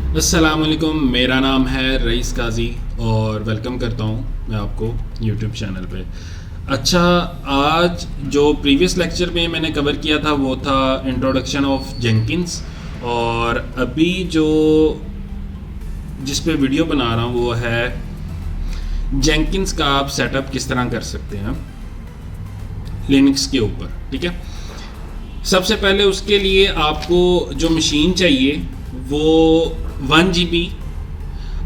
अस्सलामुअलैकुम, मेरा नाम है रईस काजी और वेलकम करता हूँ मैं आपको यूट्यूब चैनल पे। अच्छा, आज जो प्रीवियस लेक्चर में मैंने कवर किया था वो था इंट्रोडक्शन ऑफ जेंकिंस। और अभी जो जिस पे वीडियो बना रहा हूँ वो है जेंकिंस का आप सेटअप किस तरह कर सकते हैं लिनक्स के ऊपर। ठीक है, सबसे पहले उसके लिए आपको जो मशीन चाहिए वो 1 GB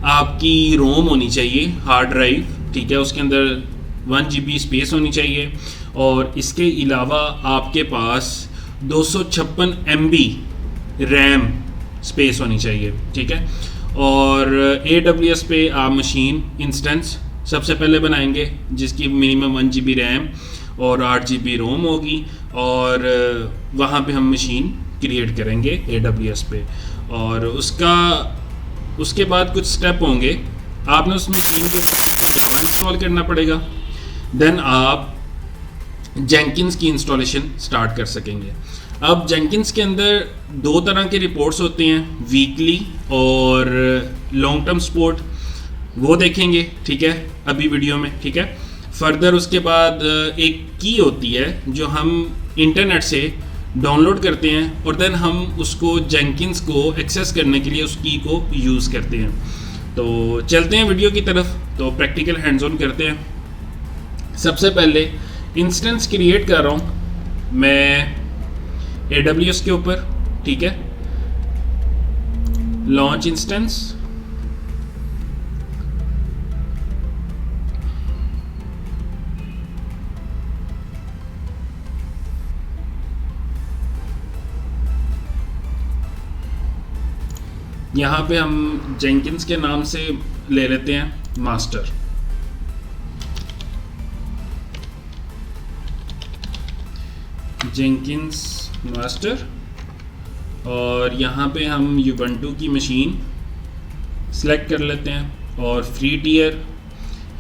आपकी रोम होनी चाहिए, हार्ड ड्राइव। ठीक है, उसके अंदर 1 GB स्पेस होनी चाहिए और इसके अलावा आपके पास 256 MB रैम स्पेस होनी चाहिए। ठीक है, और AWS पे आप मशीन इंस्टेंस सबसे पहले बनाएंगे जिसकी मिनिमम 1 GB रैम और 8 GB रोम होगी और वहाँ पे हम मशीन क्रिएट करेंगे AWS पे। और उसके बाद कुछ स्टेप होंगे, आपने उस मशीन के ऊपर जावा इंस्टॉल करना पड़ेगा। देन आप जेंकिंस की इंस्टॉलेशन स्टार्ट कर सकेंगे। अब जेंकिंस के अंदर दो तरह के रिपोर्ट्स होते हैं, वीकली और लॉन्ग टर्म सपोर्ट, वो देखेंगे। ठीक है, अभी वीडियो में। ठीक है, फर्दर उसके बाद एक की होती है जो हम इंटरनेट से डाउनलोड करते हैं और देन हम उसको जेंकिंस को एक्सेस करने के लिए उस की को यूज़ करते हैं। तो चलते हैं वीडियो की तरफ, तो प्रैक्टिकल हैंड्स ऑन करते हैं। सबसे पहले इंस्टेंस क्रिएट कर रहा हूँ मैं AWS के ऊपर। ठीक है, लॉन्च इंस्टेंस, यहाँ पे हम जेंकिंस के नाम से ले लेते हैं मास्टर। जेंकिंस मास्टर, और यहाँ पे हम यूबंटू की मशीन सेलेक्ट कर लेते हैं और फ्री टियर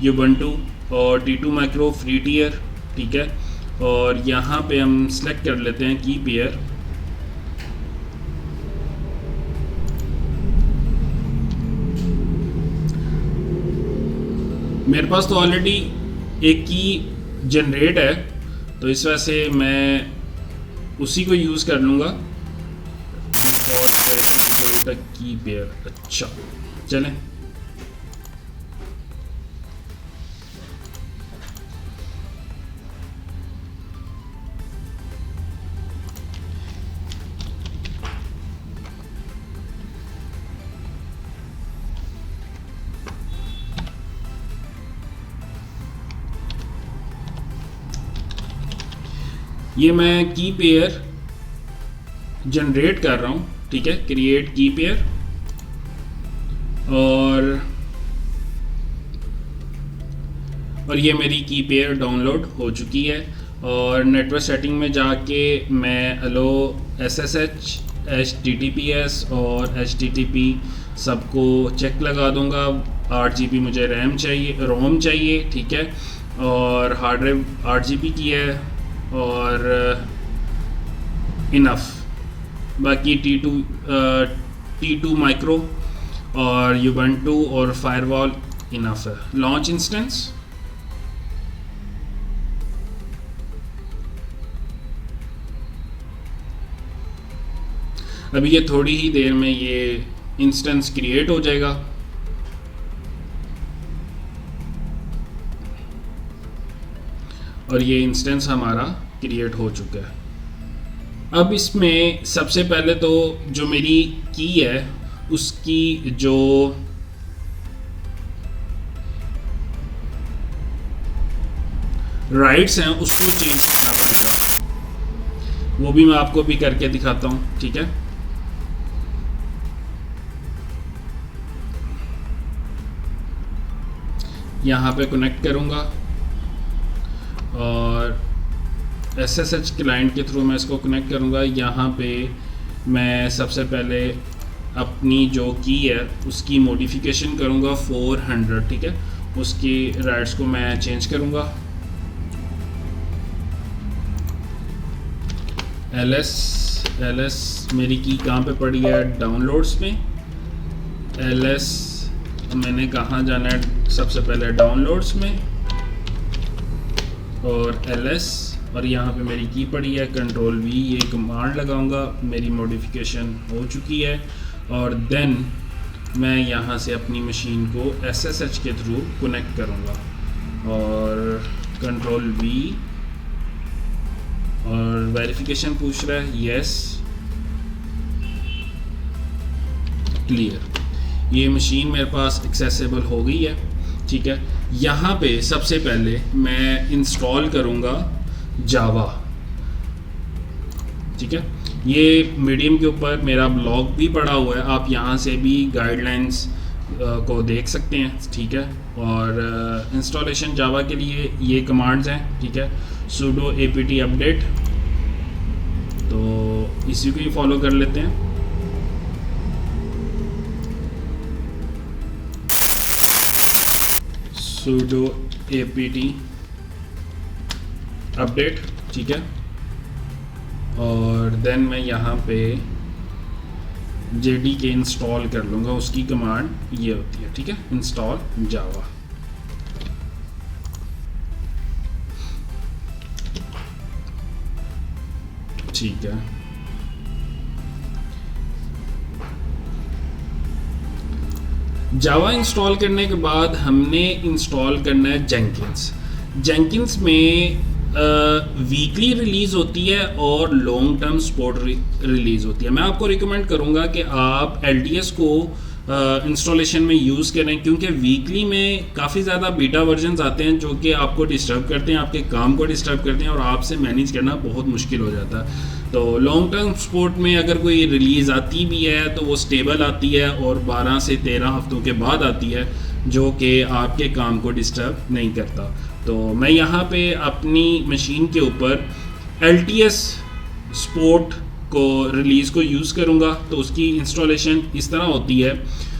यूबंटू और T2 माइक्रो फ्री टियर। ठीक है, और यहाँ पे हम सेलेक्ट कर लेते हैं की पेयर। मेरे पास तो ऑलरेडी एक की जनरेट है तो इस वजह से मैं उसी को यूज़ कर लूँगा की पेयर। अच्छा, चलें। ये मैं की पेयर जनरेट कर रहा हूँ। ठीक है, क्रिएट की पेयर, और ये मेरी की पेयर डाउनलोड हो चुकी है। और नेटवर्क सेटिंग में जाके मैं अलो SSH HTTPS और HTTP सबको चेक लगा दूंगा। 8 GB मुझे रैम चाहिए, रोम चाहिए। ठीक है, और हार्ड ड्राइव 8 GB की है और इनफ। बाकी T2 माइक्रो और यूबंटू और फायरवॉल इनफ है। लॉन्च इंस्टेंस, अभी ये थोड़ी ही देर में ये इंस्टेंस क्रिएट हो जाएगा। और ये इंस्टेंस हमारा क्रिएट हो चुका है। अब इसमें सबसे पहले तो जो मेरी की है उसकी जो राइट्स हैं उसको चेंज करना पड़ेगा, वो भी मैं आपको भी करके दिखाता हूँ। ठीक है, यहाँ पे कनेक्ट करूँगा और SSH क्लाइंट के थ्रू मैं इसको कनेक्ट करूँगा। यहाँ पे मैं सबसे पहले अपनी जो की है उसकी मॉडिफिकेशन करूँगा 400। ठीक है, उसकी राइट्स को मैं चेंज करूँगा। LS मेरी की कहाँ पे पड़ी है, डाउनलोड्स में। ls, मैंने कहाँ जाना है, सबसे पहले डाउनलोड्स में और ls, और यहाँ पे मेरी की पड़ी है कंट्रोल v, ये कमांड लगाऊंगा, मेरी मॉडिफिकेशन हो चुकी है। और देन मैं यहाँ से अपनी मशीन को SSH के थ्रू कनेक्ट करूँगा और कंट्रोल v, और वेरिफिकेशन पूछ रहा है, यस, क्लियर। ये मशीन मेरे पास एक्सेसिबल हो गई है, ठीक है। यहाँ पे सबसे पहले मैं इंस्टॉल करूँगा जावा, ठीक है। ये मीडियम के ऊपर मेरा ब्लॉग भी पड़ा हुआ है, आप यहाँ से भी गाइडलाइंस को देख सकते हैं, ठीक है। और इंस्टॉलेशन जावा के लिए ये कमांड्स हैं, ठीक है। sudo apt अपडेट, तो इसी को ही फॉलो कर लेते हैं। sudo apt अपडेट, ठीक है। और देन मैं यहाँ पे JDK इंस्टॉल कर लूँगा, उसकी कमांड ये होती है, ठीक है, इंस्टॉल जावा। ठीक है, जावा इंस्टॉल करने के बाद हमने इंस्टॉल करना है जेंकिंस। जेंकिंस में वीकली रिलीज़ होती है और लॉन्ग टर्म सपोर्ट रिलीज़ होती है। मैं आपको रिकमेंड करूँगा कि आप LTS को इंस्टॉलेशन में यूज़ करें, क्योंकि वीकली में काफ़ी ज़्यादा बीटा वर्जन्स आते हैं जो कि आपको डिस्टर्ब करते हैं, आपके काम को डिस्टर्ब करते हैं और आपसे मैनेज करना बहुत मुश्किल हो जाता है। तो लॉन्ग टर्म सपोर्ट में अगर कोई रिलीज़ आती भी है तो वो स्टेबल आती है और 12 से 13 हफ्तों के बाद आती है, जो कि आपके काम को डिस्टर्ब नहीं करता। तो मैं यहाँ पे अपनी मशीन के ऊपर LTS सपोर्ट को रिलीज़ को यूज़ करूँगा। तो उसकी इंस्टॉलेशन इस तरह होती है,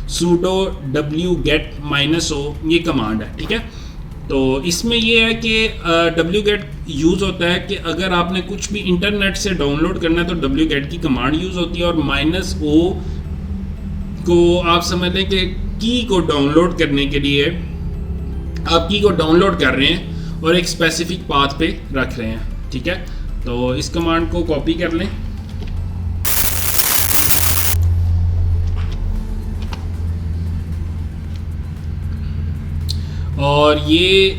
sudo wget -o ये कमांड है, ठीक है। तो इसमें ये है कि wget यूज़ होता है कि अगर आपने कुछ भी इंटरनेट से डाउनलोड करना है तो wget की कमांड यूज़ होती है, और -o को आप समझ लें कि की को डाउनलोड करने के लिए आप की को डाउनलोड कर रहे हैं और एक स्पेसिफिक पाथ पे रख रहे हैं, ठीक है। तो इस कमांड को कॉपी कर लें और ये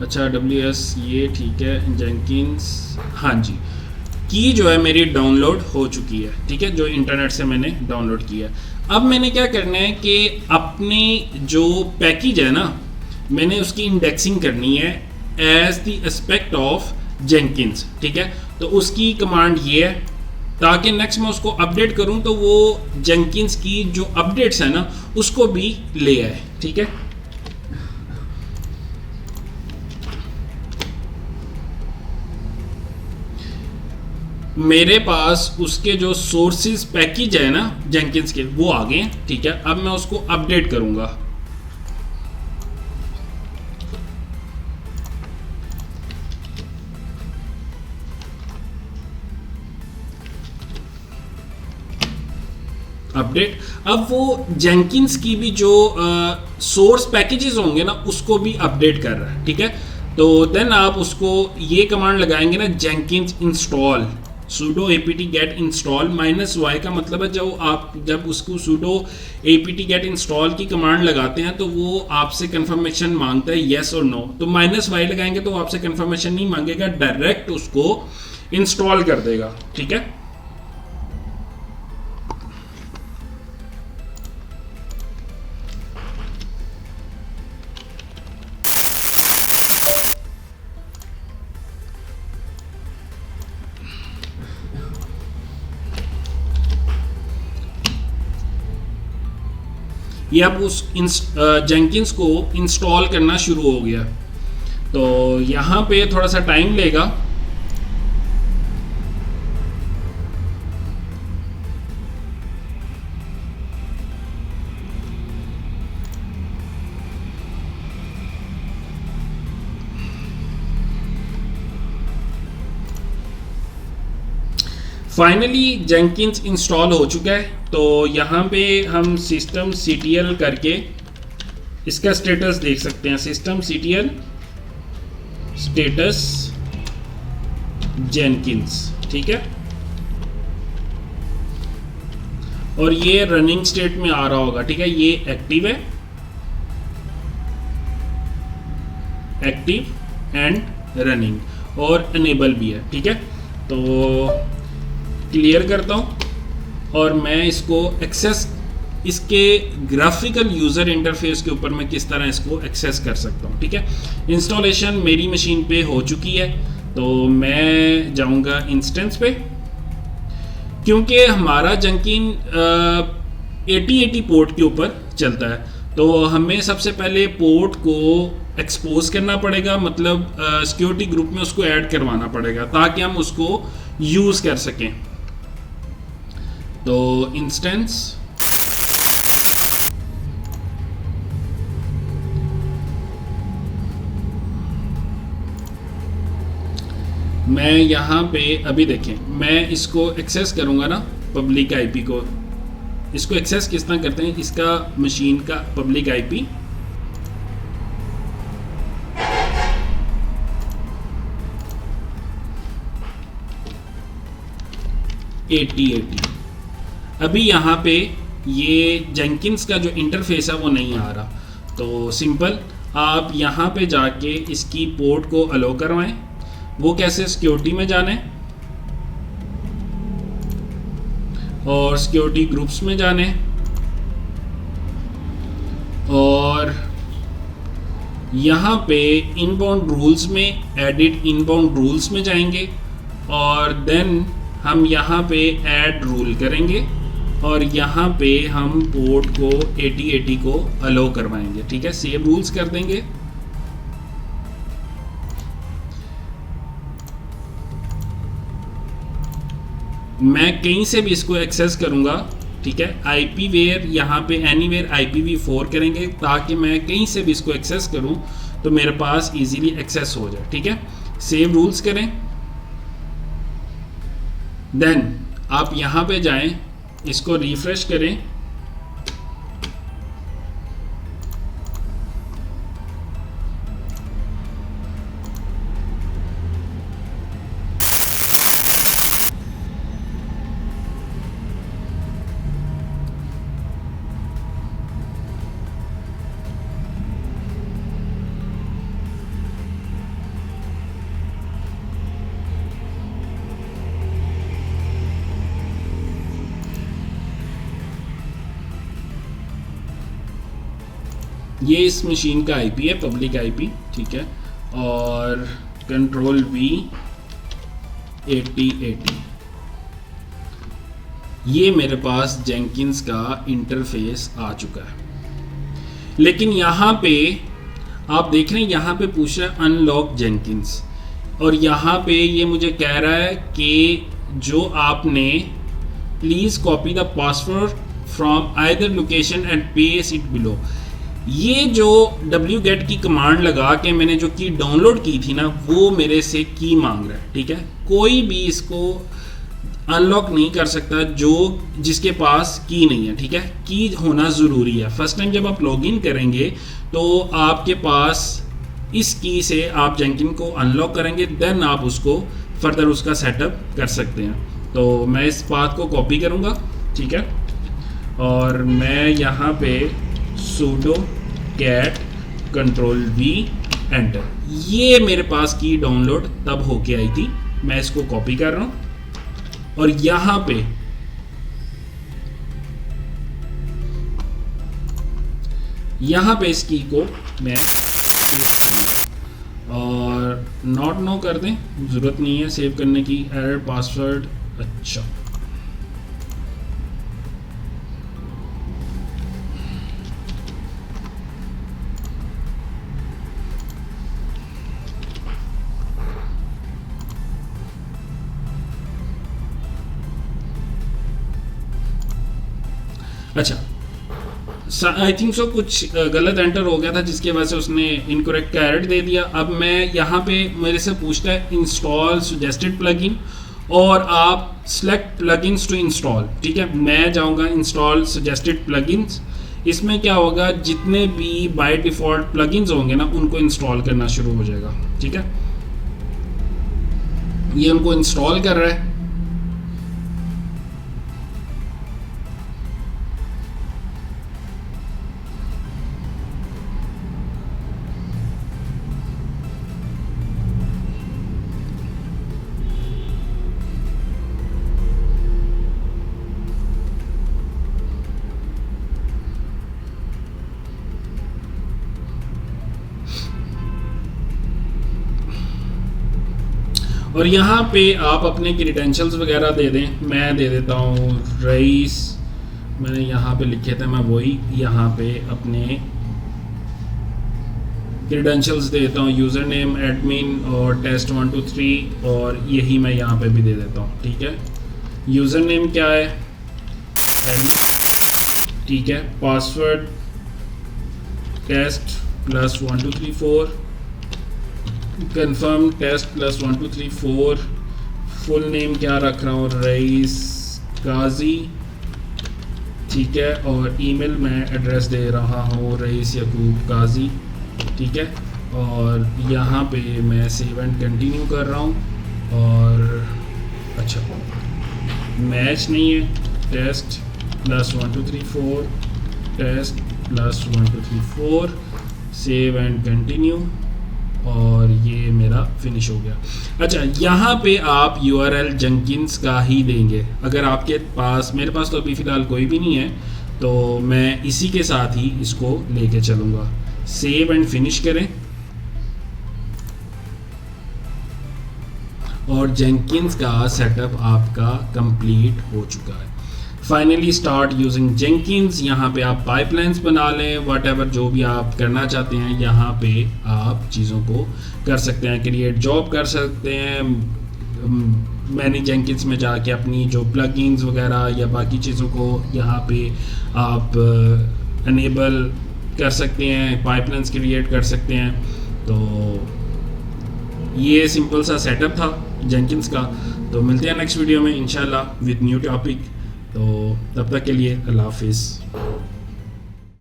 अच्छा WS ये ठीक है, जेंकिंस, हाँ जी, की जो है मेरी डाउनलोड हो चुकी है, ठीक है, जो इंटरनेट से मैंने डाउनलोड किया है। अब मैंने क्या करना है कि अपनी जो पैकेज है ना, मैंने उसकी इंडेक्सिंग करनी है as the aspect of Jenkins, ठीक है। तो उसकी कमांड ये है, ताकि नेक्स्ट मैं उसको अपडेट करूं तो वो जेंकिंस की जो अपडेट्स है ना उसको भी ले आए, ठीक है। मेरे पास उसके जो सोर्सेज पैकेज है ना जेंकिंस के वो आ गए, ठीक है। अब मैं उसको अपडेट करूंगा। अपडेट, अब वो जेंकिंस की भी जो सोर्स पैकेजेस होंगे ना उसको भी अपडेट कर रहा है, ठीक है। तो देन आप उसको ये कमांड लगाएंगे ना, Jenkins install sudo apt get install -y का मतलब है जब उसको sudo apt get install की कमांड लगाते हैं तो वो आपसे कंफर्मेशन मांगता है येस और नो। तो -y लगाएंगे तो आपसे कंफर्मेशन नहीं मांगेगा, डायरेक्ट उसको इंस्टॉल कर देगा, ठीक है। ये अब उस जेंकिंस को इंस्टॉल करना शुरू हो गया। तो यहाँ पे थोड़ा सा टाइम लेगा। फाइनली जेंकिन्स इंस्टॉल हो चुका है। तो यहाँ पे हम सिस्टम ctl करके इसका स्टेटस देख सकते हैं। सिस्टम ctl स्टेटस जेंकिन्स, ठीक है। और ये रनिंग स्टेट में आ रहा होगा, ठीक है। ये एक्टिव है, एक्टिव एंड रनिंग, और अनेबल भी है, ठीक है। तो क्लियर करता हूं और मैं इसको एक्सेस, इसके ग्राफिकल यूज़र इंटरफेस के ऊपर मैं किस तरह इसको एक्सेस कर सकता हूं, ठीक है। इंस्टॉलेशन मेरी मशीन पे हो चुकी है, तो मैं जाऊंगा इंस्टेंस पे। क्योंकि हमारा जंकिन 8080 पोर्ट के ऊपर चलता है, तो हमें सबसे पहले पोर्ट को एक्सपोज करना पड़ेगा, मतलब सिक्योरिटी ग्रुप में उसको ऐड करवाना पड़ेगा ताकि हम उसको यूज़ कर सकें। तो इंस्टेंस, मैं यहाँ पे अभी देखें, मैं इसको एक्सेस करूँगा ना पब्लिक आईपी को। इसको एक्सेस किस तरह करते हैं, इसका मशीन का पब्लिक आईपी अभी यहाँ पे ये जेंकिन्स का जो इंटरफेस है वो नहीं आ रहा। तो सिंपल आप यहाँ पे जाके इसकी पोर्ट को अलो करवाएं। वो कैसे, सिक्योरिटी में जाने और सिक्योरिटी ग्रुप्स में जाने और यहाँ पे इनबाउंड रूल्स में, एडिट इनबाउंड रूल्स में जाएंगे और देन हम यहाँ पे ऐड रूल करेंगे और यहाँ पे हम पोर्ट को 8080 को अलो करवाएंगे, ठीक है। सेव रूल्स कर देंगे। मैं कहीं से भी इसको एक्सेस करूँगा, ठीक है। आईपी वेयर यहाँ पे एनीवेयर IPv4 करेंगे ताकि मैं कहीं से भी इसको एक्सेस करूँ तो मेरे पास इजीली एक्सेस हो जाए, ठीक है। सेव रूल्स करें, देन आप यहाँ पे जाएं, इसको रिफ्रेश करें। ये इस मशीन का आईपी है, पब्लिक आईपी, ठीक है। और कंट्रोल V 8080, ये मेरे पास जेंकिन्स का इंटरफेस आ चुका है। लेकिन यहाँ पे आप देख रहे हैं, यहाँ पे पूछ रहा है अनलॉक जेंकिन्स, और यहाँ पे ये मुझे कह रहा है कि जो आपने please copy the password from either location and paste it below. ये जो wget की कमांड लगा के मैंने जो की डाउनलोड की थी ना, वो मेरे से की मांग रहा है, ठीक है। कोई भी इसको अनलॉक नहीं कर सकता जो जिसके पास की नहीं है, ठीक है। की होना ज़रूरी है। फर्स्ट टाइम जब आप लॉगिन करेंगे तो आपके पास इस की से आप जेंकिन को अनलॉक करेंगे, देन आप उसको फर्दर उसका सेटअप कर सकते हैं। तो मैं इस बात को कॉपी करूँगा, ठीक है। और मैं यहाँ पे sudo cat control V enter, ये मेरे पास की डाउनलोड तब होके आई थी। मैं इसको कॉपी कर रहा हूं और यहाँ पे इस की को मैं और नॉट नो कर दें, ज़रूरत नहीं है सेव करने की। एरर पासवर्ड, अच्छा आई थिंक सो कुछ गलत एंटर हो गया था जिसकी वजह से उसने इनकरेक्ट का एरर दे दिया। अब मैं यहाँ पे मेरे से पूछता है इंस्टॉल सजेस्टेड प्लगइन, और आप सेलेक्ट प्लगइन्स टू इंस्टॉल, ठीक है, मैं जाऊंगा इंस्टॉल सजेस्टेड प्लगइन्स। इसमें क्या होगा, जितने भी बाय डिफ़ॉल्ट प्लगइन्स होंगे ना उनको इंस्टॉल करना शुरू हो जाएगा, ठीक है। ये उनको इंस्टॉल कर रहा है। और यहाँ पे आप अपने क्रीडेंशियल्स वगैरह दे दें। मैं दे देता हूँ रईस, मैंने यहाँ पे लिखे थे, मैं वही यहाँ पे अपने क्रीडेंशियल्स दे देता हूँ, यूज़र नेम एडमिन और टेस्ट 1 2 3, और यही मैं यहाँ पे भी दे देता हूँ, ठीक है। यूज़र नेम क्या है, ठीक है। Password test plus 1 2 3 4, confirm test plus 1 2 3 4। Full name क्या रख रहा हूँ, रईस काजी, ठीक है। और ईमेल मैं एड्रेस दे रहा हूँ रईस यकूब काजी, ठीक है। और यहाँ पे मैं सेव एंड कंटिन्यू कर रहा हूँ। और अच्छा मैच नहीं है, test plus 1 2 3 4, test plus 1 2 3 4, save and continue, और ये मेरा फिनिश हो गया। अच्छा, यहाँ पे आप URL जेंकिन्स का ही देंगे। अगर आपके पास, मेरे पास तो अभी फ़िलहाल कोई भी नहीं है, तो मैं इसी के साथ ही इसको लेके चलूँगा। सेव एंड फिनिश करें और जेंकिन्स का सेटअप आपका कंप्लीट हो चुका है। Finally start using Jenkins. यहाँ पे आप पाइपलाइंस बना लें, व्हाटएवर जो भी आप करना चाहते हैं यहाँ पे आप चीज़ों को कर सकते हैं। क्रिएट जॉब कर सकते हैं, मैनी जेंकिन्स में जाके अपनी जो प्लगइन्स वगैरह या बाकी चीज़ों को यहाँ पे आप अनेबल कर सकते हैं, पाइपलाइंस क्रिएट कर सकते हैं। तो ये सिंपल सा सेटअप था जेंकिन्स का। तो मिलते हैं नेक्स्ट वीडियो में इंशाल्लाह विद न्यू टॉपिक। तो तब तक के लिए अल्लाह हाफिज़।